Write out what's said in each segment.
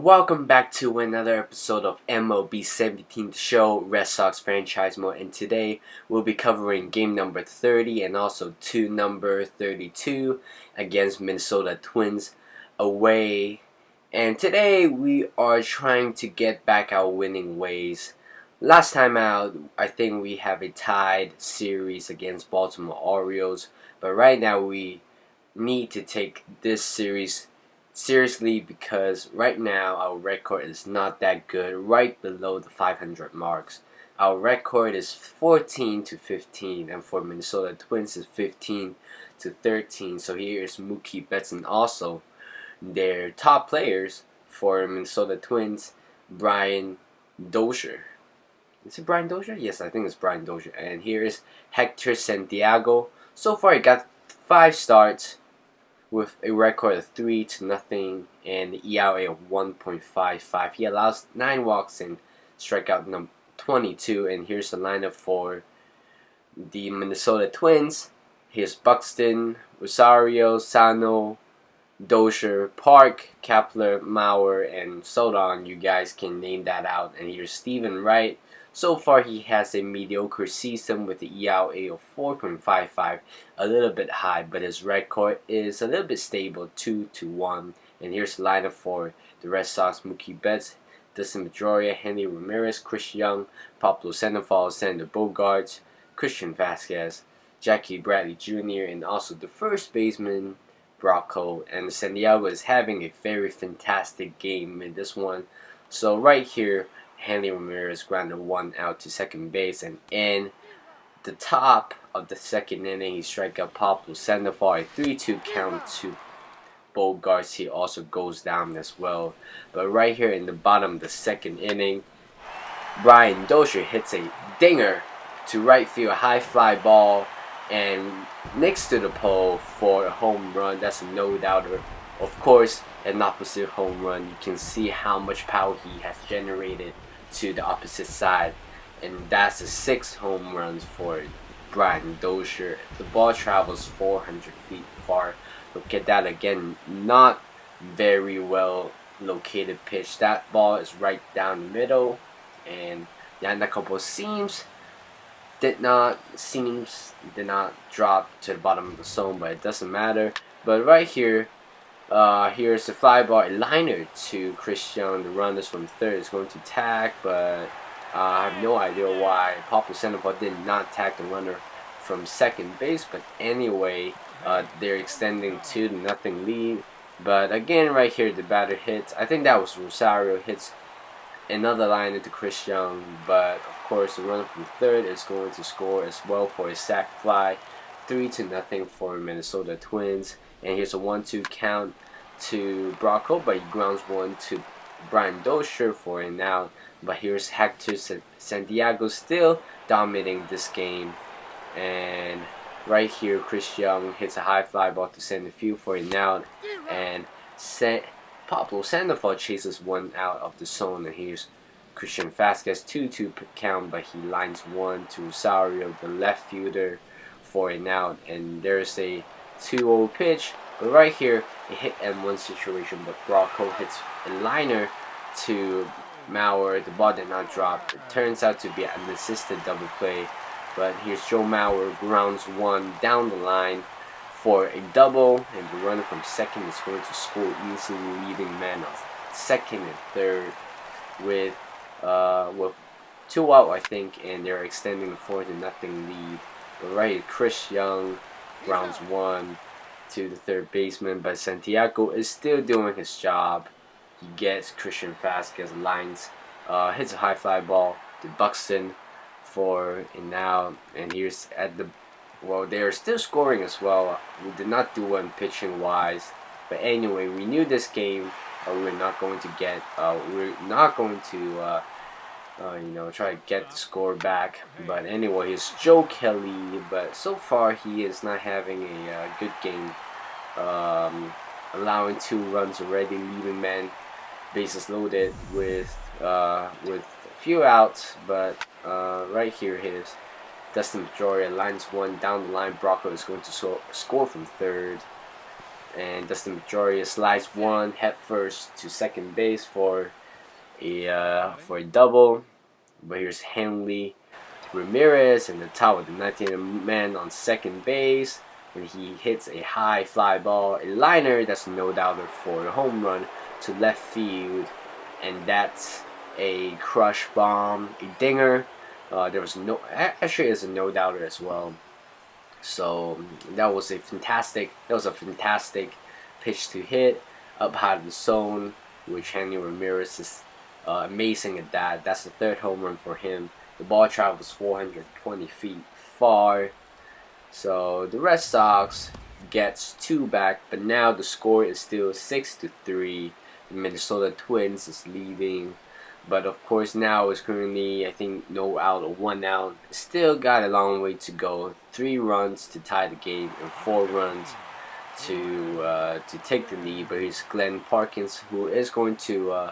Welcome back to another episode of MLB 17th Show, Red Sox Franchise Mode, and today we'll be covering game number 30 and also number 32 against Minnesota Twins away. And today we are trying to get back our winning ways. Last time out, I think we have a tied series against Baltimore Orioles, but right now we need to take this series seriously because right now our record is not that good, right below the 500 marks. Our record is 14-15, and for Minnesota Twins is 15-13. So here is Mookie Betts and also their top players for Minnesota Twins, Brian Dozier. Is it Brian Dozier? Yes, I think it's Brian Dozier. And here is Hector Santiago. So far, he got 5 starts with a record of 3-0 and the ERA of 1.55. He allows 9 walks and strikeout number 22. And here's the lineup for the Minnesota Twins. Here's Buxton, Rosario, Sano, Dozier, Park, Kepler, Mauer, and Sodon. You guys can name that out. And here's Steven Wright. So far, he has a mediocre season with the ERA of 4.55, a little bit high, but his record is a little bit stable, 2-1. And here's the lineup for the Red Sox: Mookie Betts, Dustin Pedroia, Henry Ramirez, Chris Young, Pablo Sandoval, Sander Bogaerts, Christian Vasquez, Jackie Bradley Jr., and also the first baseman, Bracco. And Santiago is having a very fantastic game in this one. So right here, Henry Ramirez grounded 1 out to second base, and in the top of the second inning, he struck out Pablo Sandoval, a 3-2 count to Bogaerts. He also goes down as well. But right here in the bottom of the second inning, Brian Dozier hits a dinger to right field, a high fly ball, and next to the pole for a home run. That's a no-doubter. Of course, an opposite home run. You can see how much power he has generated to the opposite side, and that's the 6th home runs for Brian Dozier. The ball travels 400 feet far. Look at that again, not very well located pitch. That ball is right down the middle, and a couple of seams did not drop to the bottom of the zone, but it doesn't matter. But right here, here's the fly ball, a liner to Chris Young. The runners from third is going to tag, but I have no idea why Pablo Sandoval did not tag the runner from second base. But anyway, they're extending 2-0 lead. But again, right here, the batter hits. I think that was Rosario, hits another liner to Chris Young. But of course, the runner from third is going to score as well for a sac fly. 3-0 for Minnesota Twins. And here's a 1-2 count to Bracco, but he grounds 1 to Brian Dozier for an out. But here's Hector Santiago still dominating this game. And right here, Chris Young hits a high fly ball to center field for an out. And Pablo Sandoval chases 1 out of the zone. And here's Christian Vasquez, 2-2 count, but he lines 1 to Rosario, the left fielder, for an out. And there's a 2-0 pitch, but right here a hit and 1 situation, but Bracco hits a liner to Mauer. The ball did not drop. It turns out to be an assisted double play, but here's Joe Mauer grounds 1 down the line for a double, and the runner from second is going to score easily, leaving man of second and third with 2 out, I think, and they're extending the 4-0 lead. But right here, Chris Young grounds 1 to the third baseman, but Santiago is still doing his job. He gets Christian Vasquez, lines, hits a high fly ball to Buxton for an out. And here's they're still scoring as well. We did not do one pitching wise, but anyway, we knew this game we're not going to try to get the score back. But anyway, here's Joe Kelly, but so far he is not having a good game, allowing 2 runs already, leaving man bases loaded with a few outs. But right here, here's Dustin Pedroia lines 1 down the line. Bracco is going to score from third. and Dustin Pedroia slides one head first to second base for a double. But here's Henley Ramirez in the top of the 19th man on second base, and he hits a high fly ball, a liner that's no doubter for a home run to left field, and that's a crush bomb, a dinger. There was no, actually, it's a no doubter as well. So that was a fantastic pitch to hit up high of the zone, which Henry Ramirez is amazing at that. That's the third home run for him. The ball travels 420 feet far. So the Red Sox gets 2 back, but now the score is still 6-3. The Minnesota Twins is leading, but of course now it's currently, I think, no out or 1 out. Still got a long way to go. 3 runs to tie the game and 4 runs to take the lead. But here's Glenn Parkins, who is going to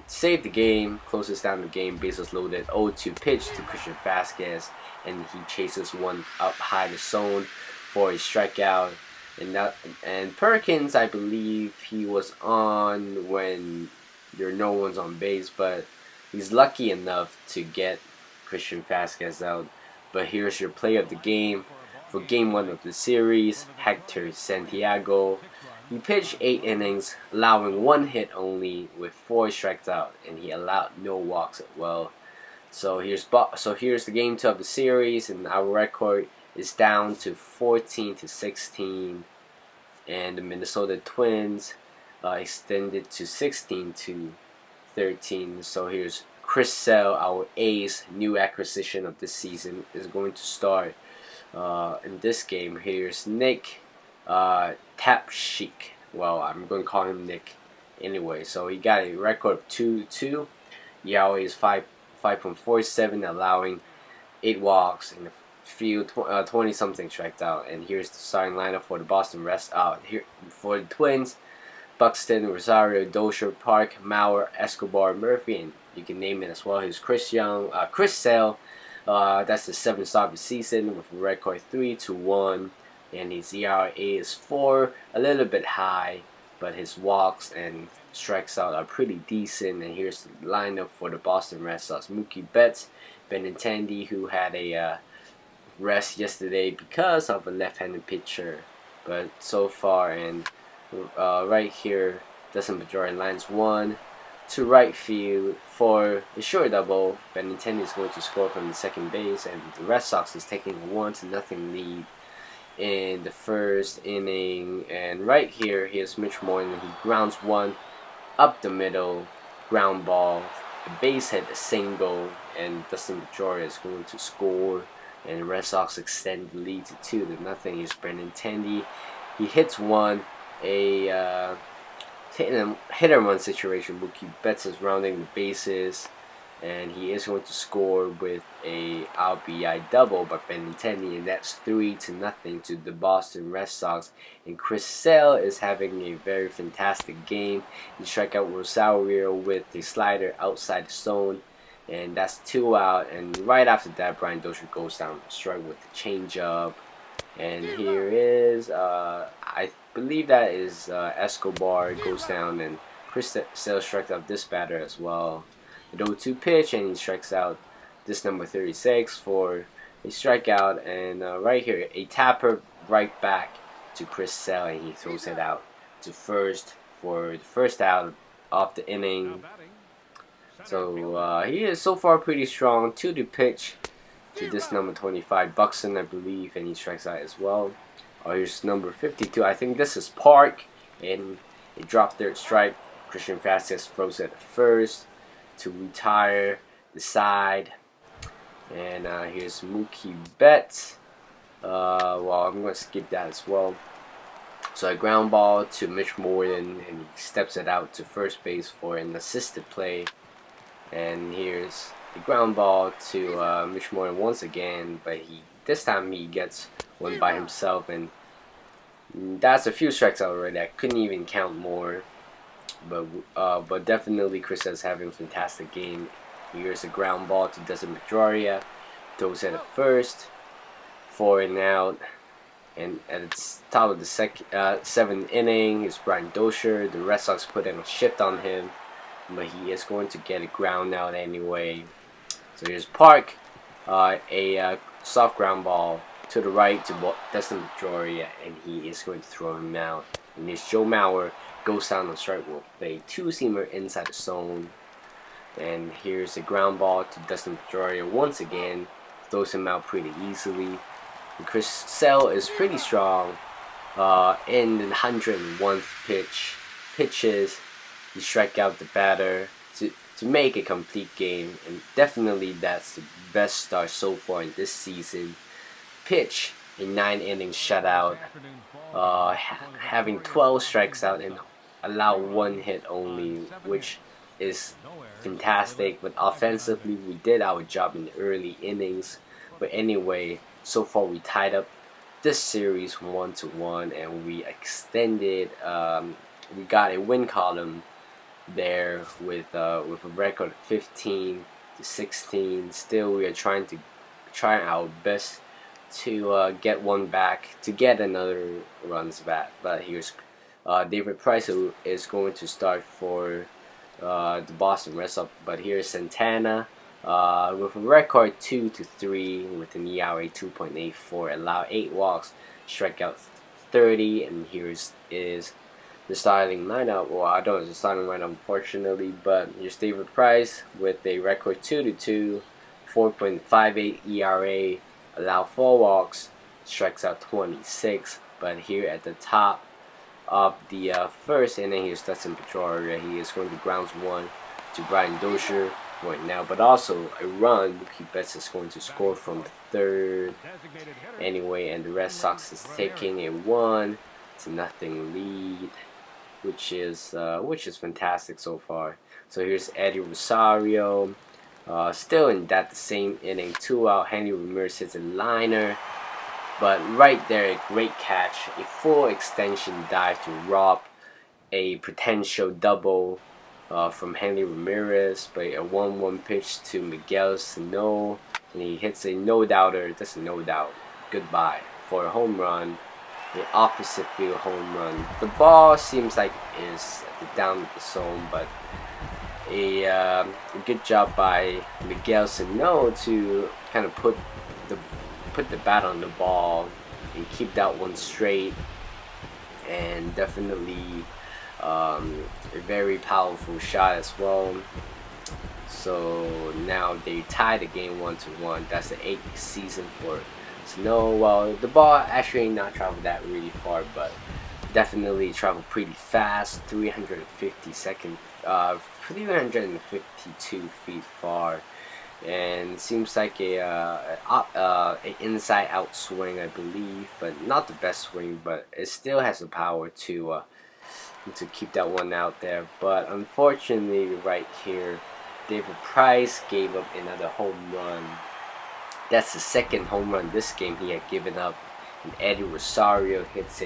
save the game, closes down the game, bases loaded, 0-2 pitch to Christian Vasquez, and he chases one up high the zone for a strikeout. And Perkins, I believe he was on when there are no ones on base, but he's lucky enough to get Christian Vasquez out. But here's your play of the game for Game 1 of the series, Hector Santiago. He pitched 8 innings, allowing 1 hit only with 4 strikes out, and he allowed no walks as well. So here's the Game 2 of the series, and our record is down to 14-16, and the Minnesota Twins extended to 16-13. So here's Chris Sale, our ace, new acquisition of this season, is going to start in this game. Here's Nick Tapshik. Well, I'm going to call him Nick anyway. So he got a record of 2-2. Yao is 5.47, allowing 8 walks in the field, 20 something striked out. And here's the starting lineup for the Boston Rest out here for the Twins: Buxton, Rosario, Dozier, Park, Mauer, Escobar, Murphy, and you can name it as well. Here's Chris Sale. That's the 7th start of the season with a record 3-1. And his ERA is 4, a little bit high, but his walks and strikes out are pretty decent. And here's the lineup for the Boston Red Sox: Mookie Betts, Benintendi, who had a rest yesterday because of a left-handed pitcher, but so far, and right here, Dustin Pedroia lines 1 to right field for a short double. Benintendi is going to score from the second base, and the Red Sox is taking a 1-0 lead in the first inning. And right here, here's Mitch Moreland. He grounds one up the middle, ground ball, a base hit, a single, and Dustin Pedroia is going to score. And the Red Sox extend the lead to 2-0. Here's Benintendi. He hits one, a hit and run situation. Mookie Betts is rounding the bases, and he is going to score with a RBI double by Benintendi, and that's 3-0 to the Boston Red Sox. And Chris Sale is having a very fantastic game. He struck out Rosario with the slider outside the zone, and that's 2 out. And right after that, Brian Dozier goes down to strike with the changeup. And here is, I believe that is Escobar goes down, and Chris Sale struck out this batter as well. The 0-2 pitch, and he strikes out this number 36 for a strikeout. And right here, a tapper right back to Chris Sale, and he throws it out to first for the first out of the inning. So he is so far pretty strong. 2-2 pitch to this number 25, Buxton, I believe, and he strikes out as well. Here's number 52. I think this is Park, and a drop third strike. Christian Vasquez throws it first to retire the side. And here's Mookie Betts. Well, I'm going to skip that as well. So a ground ball to Mitch Moreland, and he steps it out to first base for an assisted play. And here's the ground ball to Mitch Moreland once again, but this time he gets one by himself, and that's a few strikes out already. I couldn't even count more, but definitely Chris is having a fantastic game. Here's a ground ball to Dustin Pedroia, throws it at first for an out. And at the top of the seventh inning is Brian Dozier. The Red Sox put in a shift on him, but he is going to get a ground out anyway. So here's Park, a soft ground ball to the right to Dustin Pedroia, and he is going to throw him out. And here's Joe Mauer, goes down on strike with a two-seamer inside the zone. And here's a ground ball to Dustin Pedroia once again, throws him out pretty easily. And Chris Sale is pretty strong. In the 101th pitches, he strike out the batter to make a complete game, and definitely that's the best start so far in this season. Pitch a 9-inning shutout, having 12 strikes out and allow 1 hit only, which is fantastic. But offensively, we did our job in the early innings. But anyway, so far we tied up this series 1-1, and we extended. We got a win column there with a record of 15-16. Still, we are trying our best to get one back, to get another runs back. But here's David Price, who is going to start for the Boston Red Sox. But here's Santana with a record 2-3 with an ERA 2.84, allow 8 walks, strike out 30, and here's the starting lineup. Well, I don't know the starting lineup, unfortunately, but here's David Price with a record 2-2, 4.58 ERA, allow 4 walks, strikes out 26. But here at the top of the first inning, here's Dustin Pedroia. He is going to ground 1 to Brian Dozier right now, but also a run. Mookie Betts is going to score from third anyway, and the Red Sox is taking a 1-0 lead, which is fantastic so far. So here's Eddie Rosario, still in that same inning, 2 out. Henry Ramirez hits a liner, but right there, a great catch, a full extension dive to rob a potential double from Henry Ramirez, but a 1-1 pitch to Miguel Sano, and he hits a no-doubter. That's a no-doubt goodbye for a home run. The opposite field home run. The ball seems like it is down the zone, but a good job by Miguel Sano to kind of put the bat on the ball and keep that one straight, and definitely a very powerful shot as well. So now they tie the game 1-1. That's the 8th season for Sano. Well, the ball actually not traveled that really far, but definitely traveled pretty fast. 352 feet far, and seems like a inside out swing, I believe, but not the best swing, but it still has the power to keep that one out there. But unfortunately, right here, David Price gave up another home run. That's the second home run this game he had given up. And Eddie Rosario hits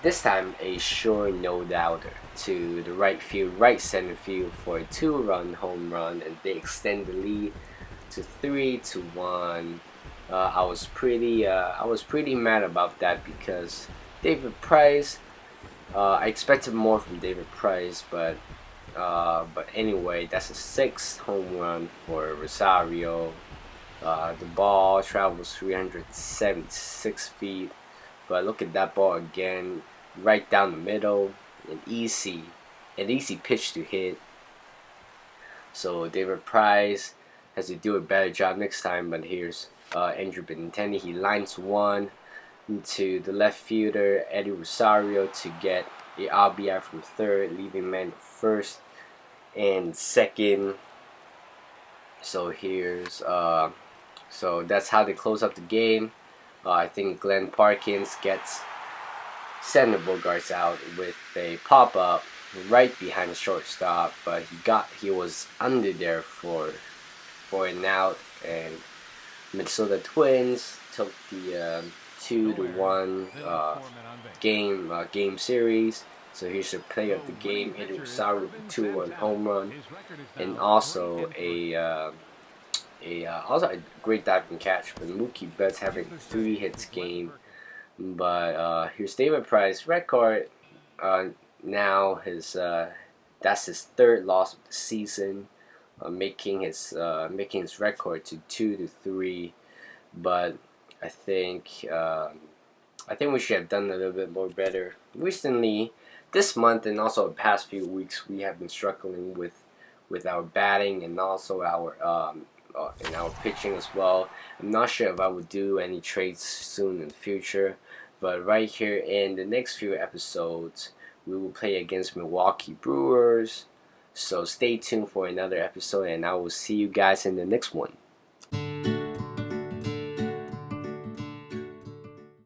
this time a sure no-doubter to the right center field for a 2-run home run, and they extend the lead to 3-1. I was pretty mad about that because David Price. I expected more from David Price, but anyway, that's a 6th home run for Rosario. The ball travels 376 feet, but look at that ball again, right down the middle, an easy pitch to hit. So David Price has to do a better job next time. But here's Andrew Benintendi. He lines one to the left fielder Eddie Rosario to get a RBI from third, leaving man first and second. So here's so that's how they close up the game. I think Glenn Parkins gets Sander Bogaerts out with a pop-up right behind the shortstop, but he was under there for an out, and Minnesota Twins took the 2-1 game series. So here's the player of the game, Eddie Rosario with a 2-1 home run, and also a great diving catch. But Mookie Betts having a 3 hits game. But here's David Price record. Now that's his third loss of the season, making his record to 2-3. But I think we should have done a little bit more better recently. This month and also the past few weeks, we have been struggling with our batting and also our pitching as well. I'm not sure if I would do any trades soon in the future, but right here in the next few episodes, we will play against Milwaukee Brewers. So stay tuned for another episode, and I will see you guys in the next one.